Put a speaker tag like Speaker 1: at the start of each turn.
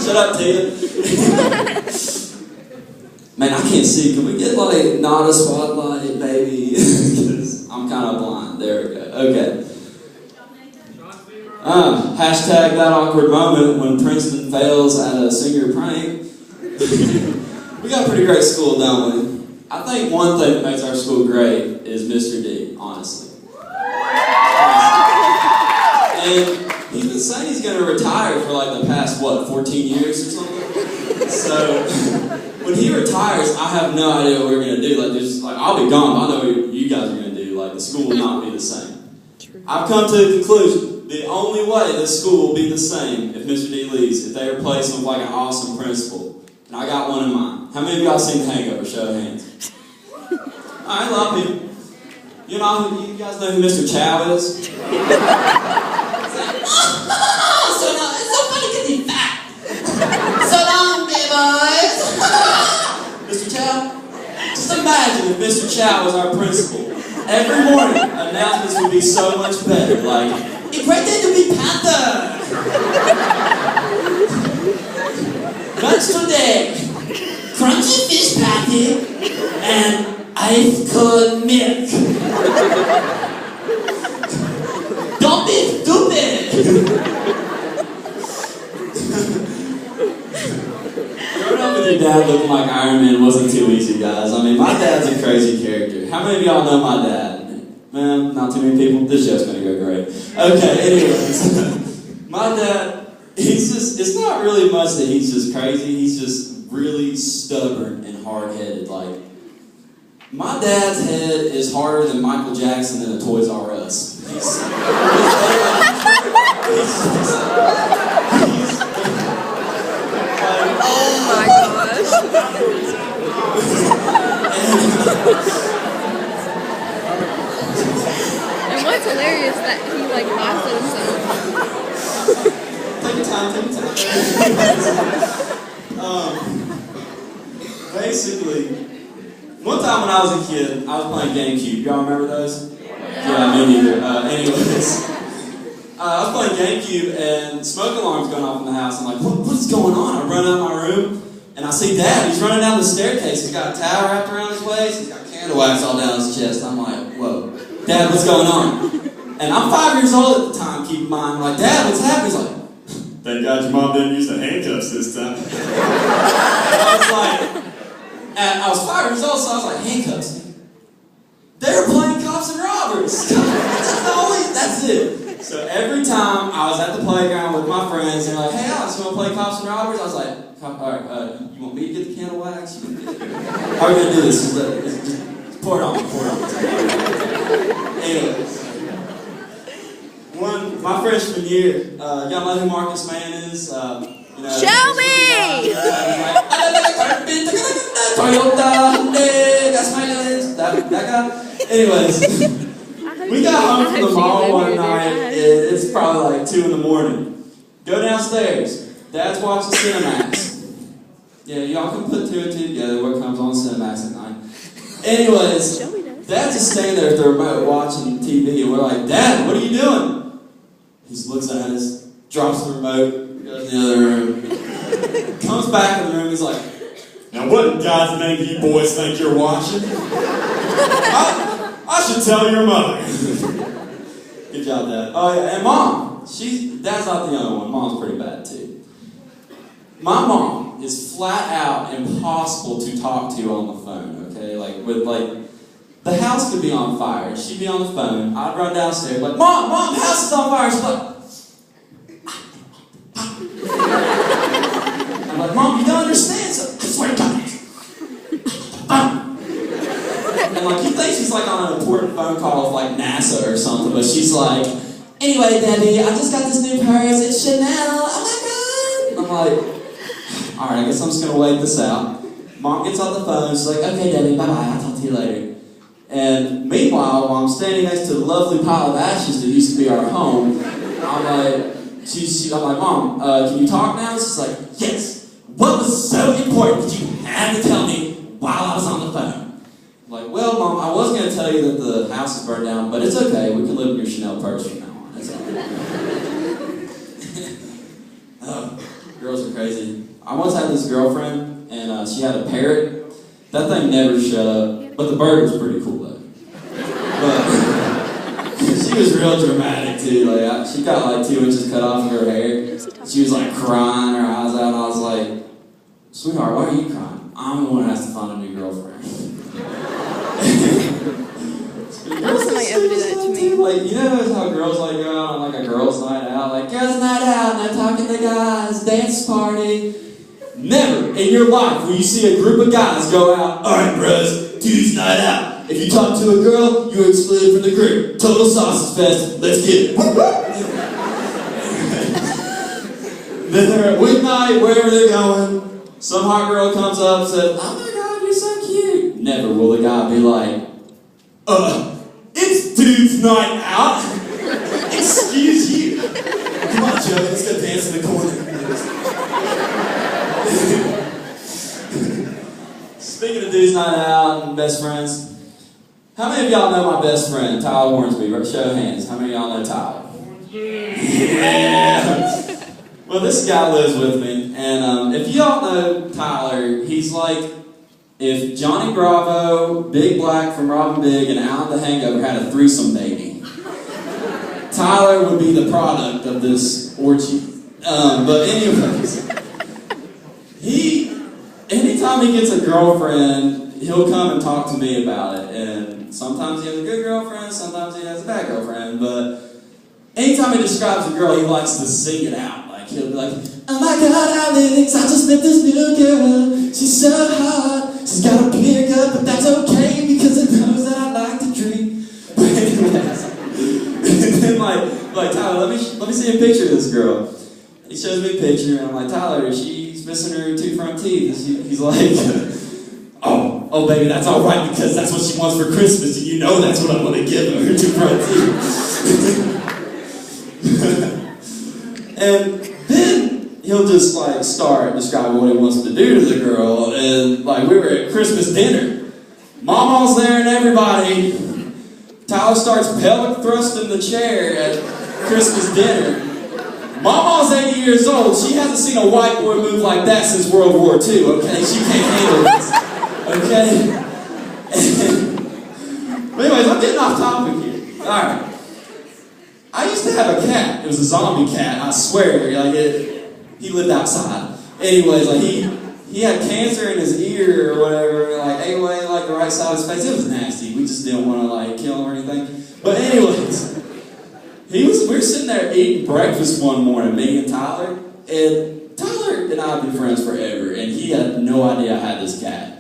Speaker 1: Shut up, Tia. Man, I can't see. Can we get like not a spotlight, baby? Because I'm kind of blind. There we go. Okay. Hashtag that awkward moment when Princeton fails at a senior prank. We got a pretty great school, don't we? I think one thing that makes our school great is Mr. D, honestly. And he's been saying he's going to retire for like the past, 14 years or something? So, when he retires, I have no idea what we're going to do. I'll be gone, but I know what you guys are going to do. Like, the school will not be the same. I've come to the conclusion, the only way this school will be the same if Mr. D leaves, if they replace him with like an awesome principal. And I got one in mind. How many of y'all seen Hangover? Show of hands. Alright, a lot of people. You guys know who Mr. Chow is? It's so funny because he's fat. So long, big boys. Mr. Chow? Just imagine if Mr. Chow was our principal. Every morning, announcements would be so much better. Like, it's great day to be Panther. Lunch today, crunchy fish patty and ice cold milk. Don't be stupid. Growing up with your dad looking like Iron Man wasn't too easy, guys. I mean, my dad's a crazy character. How many of y'all know my dad? Man, not too many people. This show's gonna go great. Okay, anyways. My dad, it's not really much that he's just crazy. He's just really stubborn and hard-headed. Like, my dad's head is harder than Michael Jackson in a Toys R Us.
Speaker 2: Oh my gosh. And what's hilarious that he laughs at himself.
Speaker 1: Take your time. Basically, one time when I was a kid, I was playing GameCube. Y'all remember those? Yeah, me neither. Anyways, I was playing GameCube and smoke alarm's going off in the house. I'm like, what's going on? I run out of my room and I see Dad. He's running down the staircase. He's got a towel wrapped around his waist. He's got candle wax all down his chest. I'm like, whoa, Dad, what's going on? And I'm 5 years old at the time. Keep in mind, I'm like, Dad, what's happening? He's like, thank God your mom didn't use the handcuffs this time. And I was 5 years old, so I was like, handcuffs? They were playing cops and robbers. That's it. So every time I was at the playground with my friends, and they're like, hey Alex, you want to play cops and robbers? I was like, alright, you want me to get the candle wax? How are we going to do this? Just pour it on. Anyways. My freshman year, y'all know who Marcus Mann is?
Speaker 2: Show me!
Speaker 1: Toyota, Hyundai, that's my name. That guy. Anyways, we got home from the mall one night. It's probably like 2 in the morning. Go downstairs. Dad's watching Cinemax. Yeah, y'all can put 2 and 2 together. What comes on Cinemax at night? Anyways, Dad's just standing there with the remote watching TV, and we're like, Dad, what are you doing? He just looks at us, drops the remote, goes in the other room, comes back in the room, he's like, now what in God's name do you boys think you're watching? I should tell your mother. Good job, Dad. Oh yeah, and Mom, Dad's not the only one, Mom's pretty bad too. My mom is flat out impossible to talk to on the phone, okay? The house could be on fire. She'd be on the phone. I'd run downstairs like, Mom, the house is on fire. She's like, I'm like, Mom, you don't understand. So, I swear to God. And you think she's on an important phone call with NASA or something, but she's like, anyway, Debbie, I just got this new purse. It's Chanel. Oh my God. I'm like, all right, I guess I'm just going to wait this out. Mom gets on the phone. She's like, okay, Debbie, bye-bye. I'll talk to you later. And meanwhile, while I'm standing next to the lovely pile of ashes that used to be our home, I'm like, Mom, can you talk now? She's like, yes. What was so important that you had to tell me while I was on the phone? I'm like, well, Mom, I was going to tell you that the house is burned down, but it's okay. We can live in your Chanel purse from now on. It's all right. Girls are crazy. I once had this girlfriend, and she had a parrot. That thing never shut up, but the bird was pretty cool though. But she was real dramatic too. Like she got like 2 inches cut off of her hair. She was like crying her eyes out. And I was like, "Sweetheart, why are you crying? I'm the one who has to find a new girlfriend."
Speaker 2: Nelson might ever do that to me.
Speaker 1: Like, you know how girls like go out on like a girls' night out, like girls' night out, and they're talking to guys, dance party. Never in your life will you see a group of guys go out. All right, bros, dudes' night out. If you talk to a girl, you're excluded from the group. Total sausage fest. Let's get it. Then they're at weeknight, wherever they're going. Some hot girl comes up and says, "Oh my God, you're so cute." Never will the guy be like, "It's dude's night out. Excuse you. Come on, Joey, let's go dance in the corner." Speaking of dude's night out and best friends, how many of y'all know my best friend, Tyler Hornsby? Show of hands. How many of y'all know Tyler? Yeah. Well, this guy lives with me, and if y'all know Tyler, he's like if Johnny Bravo, Big Black from Robin Big, and Alan the Hangover had a threesome baby. Tyler would be the product of this orgy. But anyways, anytime he gets a girlfriend, he'll come and talk to me about it. And sometimes he has a good girlfriend, sometimes he has a bad girlfriend. But anytime he describes a girl, he likes to sing it out. Like he'll be like, "Oh my God, Alex, I just met this new girl. She's so hot. She's got a beer gut, but that's okay because it knows that I like to drink." But anyways, and then like Tyler, let me see a picture of this girl. He shows me a picture, and I'm like, "Tyler, she's missing her 2 front teeth." And he's like, oh baby, that's all right because that's what she wants for Christmas, and you know that's what I'm gonna give her 2 front teeth. And then he'll just like start describing what he wants to do to the girl, and like we were at Christmas dinner, Mama's there and everybody. Tyler starts pelvic thrusting the chair at Christmas dinner. Mama's 80 years old. She hasn't seen a white boy move like that since World War II, okay? She can't handle this, okay? But anyways, I'm getting off topic here. Alright. I used to have a cat. It was a zombie cat, I swear. Like he lived outside. Anyways, like he had cancer in his ear or whatever, like ate away like the right side of his face. It was nasty. We just didn't want to like kill him or anything. But anyways, we were sitting there eating breakfast one morning, me and Tyler, and Tyler and I have been friends forever, and he had no idea I had this cat.